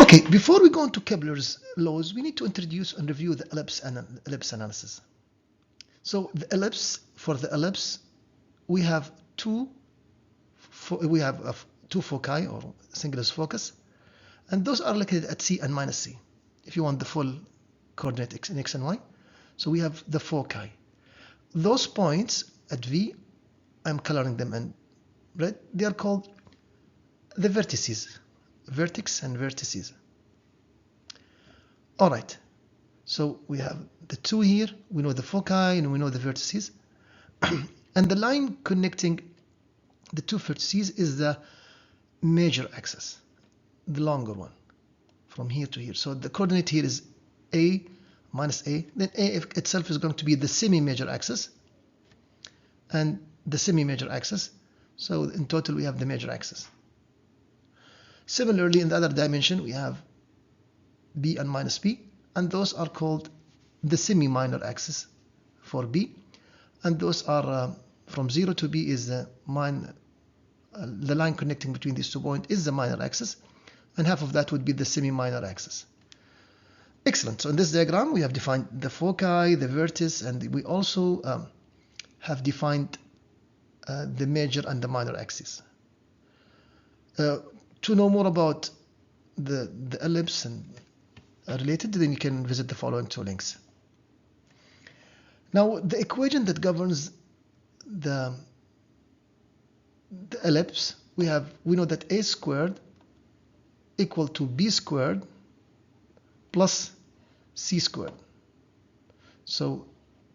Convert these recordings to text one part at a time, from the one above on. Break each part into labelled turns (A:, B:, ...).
A: Okay, before we go into Kepler's laws, we need to introduce and review the ellipse and ellipse analysis. So the ellipse, for the ellipse, we have two foci or singular focus, and those are located at C and minus C. If you want the full coordinate in X and Y, so we have the foci. Those points at V, I'm coloring them in red. They are called the vertices, vertex and vertices. All right. So we have the two here. We know the foci and we know the vertices, and the line connecting the two vertices is the major axis, the longer one, from here to here. So the coordinate here is A minus A. Then A itself is going to be the semi-major axis and the semi-major axis. So in total we have the major axis. Similarly, in the other dimension we have B and minus B, and those are called the semi-minor axis for B, and those are from 0 to B is the line connecting between these 2 points is the minor axis, and half of that would be the semi-minor axis. Excellent. So in this diagram we have defined the foci, the vertex, and we also have defined the major and the minor axis. To know more about the ellipse and related, then you can visit the following 2 links. Now the equation that governs the ellipse, we know that a squared equal to b squared plus c squared. So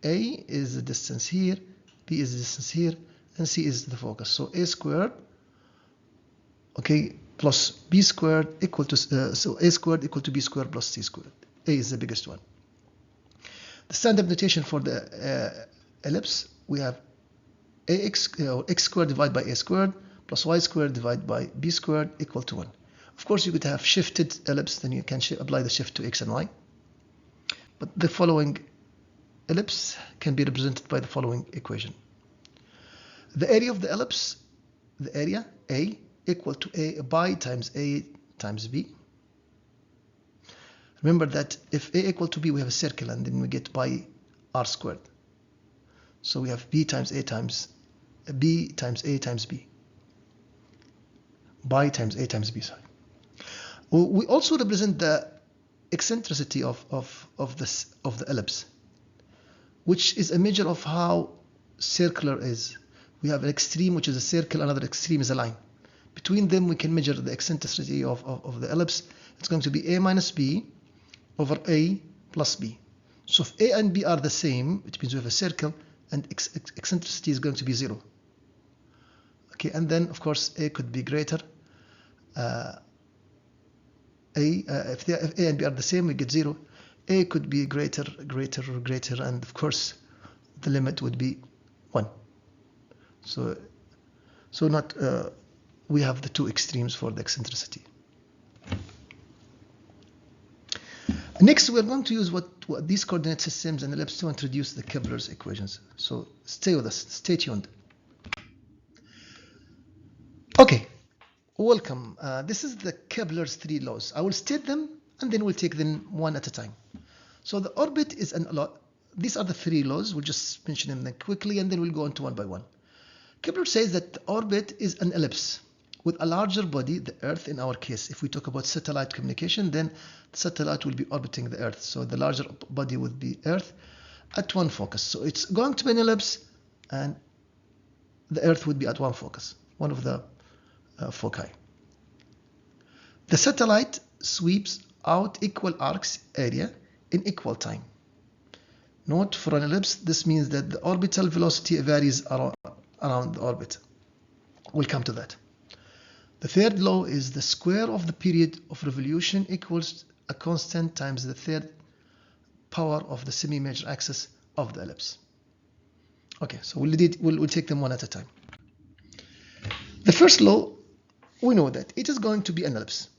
A: a is the distance here, b is the distance here, and c is the focus. So a squared, okay, plus b squared equal to so a squared equal to b squared plus c squared. A is the biggest one. The standard notation for the ellipse, we have x squared divided by a squared plus y squared divided by b squared equal to 1. Of course, you could have shifted ellipse, then you can apply the shift to x and y. But the following ellipse can be represented by the following equation. The area of the ellipse, the area A, equal to A pi times A times B. Remember that if A equal to B, we have a circle, and then we get pi r squared. So we have B times A times B times A times B. Pi times A times B, sorry. We also represent the eccentricity of the ellipse, which is a measure of how circular is. We have an extreme, which is a circle, another extreme is a line. Between them, we can measure the eccentricity of the ellipse. It's going to be A minus B over A plus B. So if A and B are the same, which means we have a circle, and eccentricity is going to be 0. Okay, and then of course A could be greater. If A and B are the same, we get 0. A could be greater, and of course the limit would be 1. So not we have the 2 extremes for the eccentricity. Next, we're going to use what these coordinate systems and ellipse to introduce the Kepler's equations. So stay with us, stay tuned. Okay, welcome. This is the Kepler's 3 laws. I will state them and then we'll take them one at a time. So the orbit is these are the 3 laws. We'll just mention them quickly and then we'll go into one by one. Kepler says that the orbit is an ellipse with a larger body, the Earth in our case. If we talk about satellite communication, then the satellite will be orbiting the Earth. So the larger body would be Earth at one focus. So it's going to be an ellipse and the Earth would be at one focus, one of the foci. The satellite sweeps out equal arcs area in equal time. Note, for an ellipse, this means that the orbital velocity varies around the orbit. We'll come to that. The third law is the square of the period of revolution equals a constant times the third power of the semi-major axis of the ellipse. Okay, so we'll take them one at a time. The first law, we know that it is going to be an ellipse.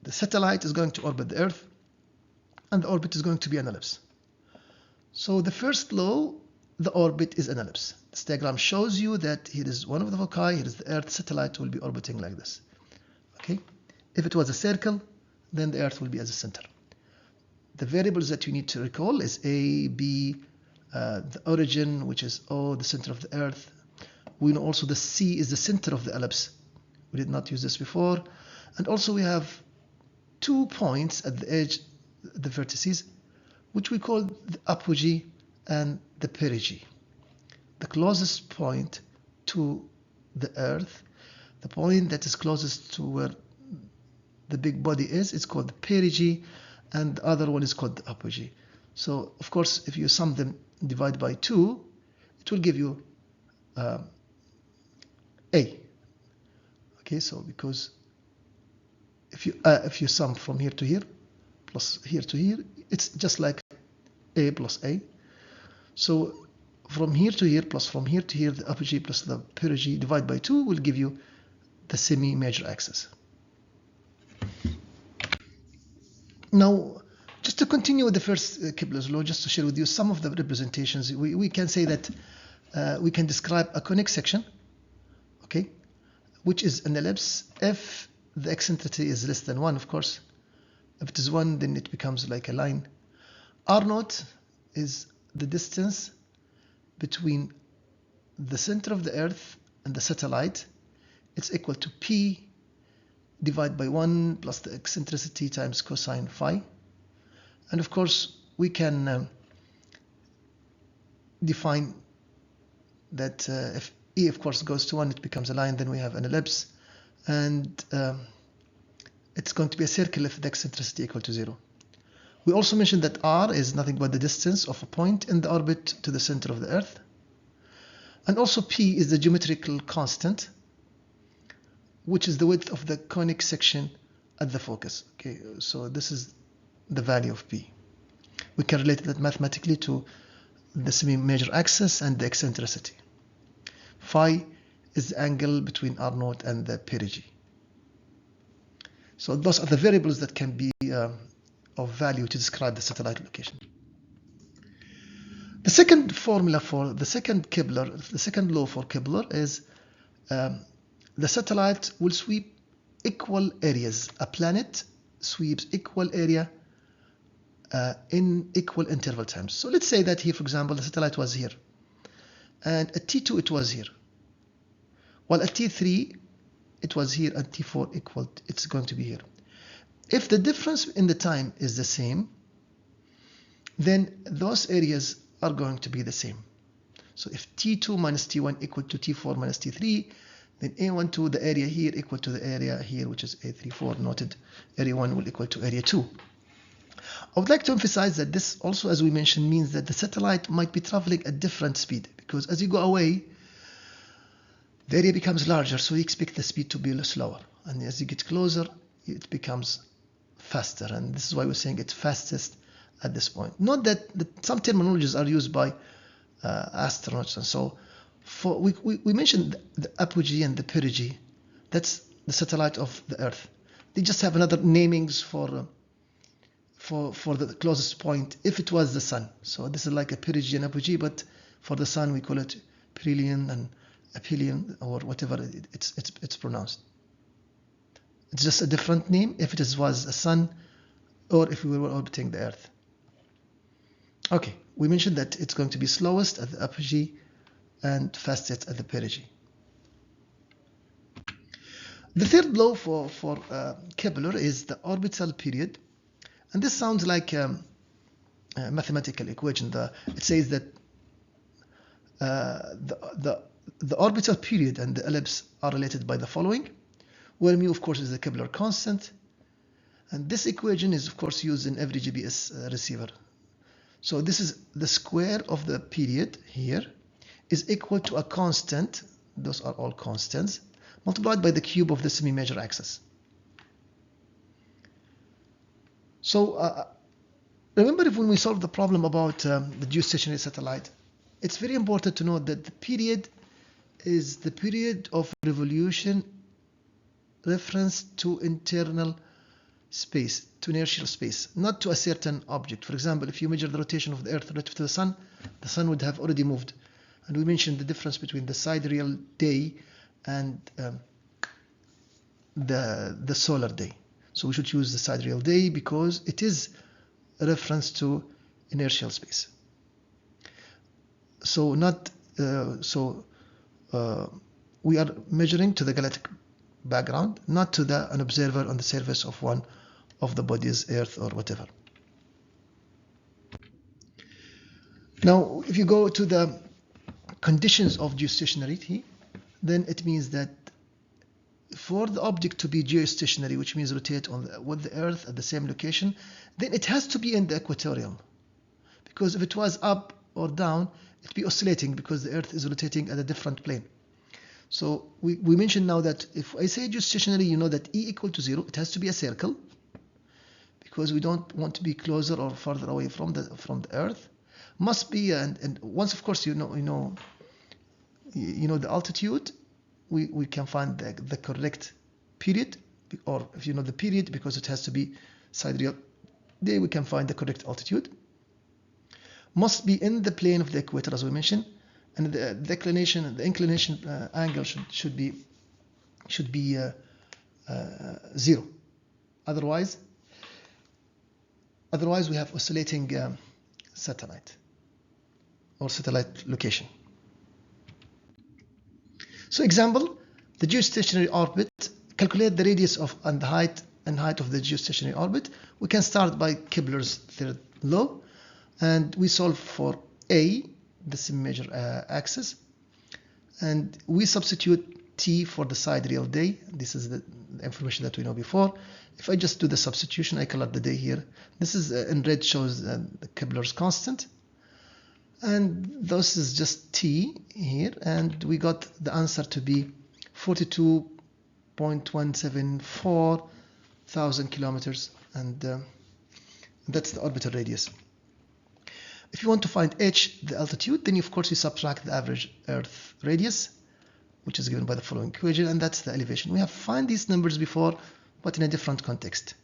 A: The satellite is going to orbit the Earth, and the orbit is going to be an ellipse. So the first law, the orbit is an ellipse. This diagram shows you that here is one of the foci, here is the Earth. Satellite will be orbiting like this. Okay, if it was a circle, then the Earth will be at the center. The variables that you need to recall is A, B, the origin, which is O, the center of the Earth. We know also the C is the center of the ellipse. We did not use this before. And also we have 2 points at the edge, the vertices, which we call the apogee and the perigee. The closest point to the Earth, the point that is closest to where the big body is called the perigee, and the other one is called the apogee. So of course, if you sum them, divide by 2, it will give you A. Okay, so because if you sum from here to here plus here to here, it's just like A plus A. So from here to here plus from here to here, the apogee plus the perigee divided by 2 will give you the semi-major axis. Now, just to continue with the first Kepler's law, just to share with you some of the representations, we can say that we can describe a conic section, okay, which is an ellipse if the eccentricity is less than 1, of course. If it is 1, then it becomes like a line. R0 is the distance between the center of the Earth and the satellite. It's equal to P divided by 1 plus the eccentricity times cosine phi. And of course, we can define that if E, of course, goes to 1, it becomes a line, then we have an ellipse. And it's going to be a circle if the eccentricity equal to 0. We also mentioned that R is nothing but the distance of a point in the orbit to the center of the Earth. And also P is the geometrical constant, which is the width of the conic section at the focus. Okay, so this is the value of P. We can relate that mathematically to the semi-major axis and the eccentricity. Phi is the angle between R0 and the perigee. So those are the variables that can be of value to describe the satellite location. The second formula for the second Kepler, the second law for Kepler is the satellite will sweep equal areas. A planet sweeps equal area in equal interval times. So let's say that here, for example, the satellite was here, and at T2 it was here, while at T3 it was here, and T4 equal, it's going to be here. If the difference in the time is the same, then those areas are going to be the same. So if T2 minus T1 equal to T4 minus T3, then A12, the area here, equal to the area here, which is A34, noted area 1 will equal to area 2. I would like to emphasize that this also, as we mentioned, means that the satellite might be traveling at different speed, because as you go away, the area becomes larger, so you expect the speed to be slower. And as you get closer, it becomes faster. And this is why we're saying it's fastest at this point. Note that some terminologies are used by astronauts, and so we mentioned the apogee and the perigee. That's the satellite of the Earth. They just have another namings for the closest point if it was the sun. So this is like a perigee and apogee, but for the sun we call it perihelion and aphelion, or whatever it's pronounced. It's just a different name if it was a sun or if we were orbiting the Earth. Okay, we mentioned that it's going to be slowest at the apogee and fastest at the perigee. The third law for Kepler is the orbital period, and this sounds like a mathematical equation. It says that the orbital period and the ellipse are related by the following, where mu, of course, is the Kepler constant, and this equation is, of course, used in every GPS receiver. So this is the square of the period here is equal to a constant, those are all constants, multiplied by the cube of the semi-major axis. So remember, when we solved the problem about the geostationary satellite, it's very important to note that the period is the period of revolution reference to internal space, to inertial space, not to a certain object. For example, if you measure the rotation of the Earth relative to the sun would have already moved. And we mentioned the difference between the sidereal day and the solar day. So we should use the sidereal day because it is a reference to inertial space. So we are measuring to the galactic background, not to an observer on the surface of one of the bodies, Earth or whatever. Now, if you go to the conditions of geostationarity, then it means that for the object to be geostationary, which means rotate with the Earth at the same location, then it has to be in the equatorial. Because if it was up or down, it'd be oscillating because the Earth is rotating at a different plane. So we mentioned now that if I say geostationary, you know that E equal to 0, it has to be a circle because we don't want to be closer or further away from the Earth. Must be, and once of course you know the altitude, we can find the correct period, or if you know the period, because it has to be sidereal day, we can find the correct altitude. Must be in the plane of the equator, as we mentioned, and the inclination angle should be 0. Otherwise we have oscillating satellite or satellite location. So example, the geostationary orbit, calculate the radius and the height of the geostationary orbit. We can start by Kepler's third law, and we solve for A, the same major axis, and we substitute T for the sidereal day. This is the information that we know before. If I just do the substitution, I color the day here. This is in red shows the Kepler's constant, and this is just T here, and we got the answer to be 42.174 thousand kilometers, and that's the orbital radius. If you want to find h, the altitude, then of course you subtract the average Earth radius, which is given by the following equation, and that's the elevation. We have found these numbers before, but in a different context.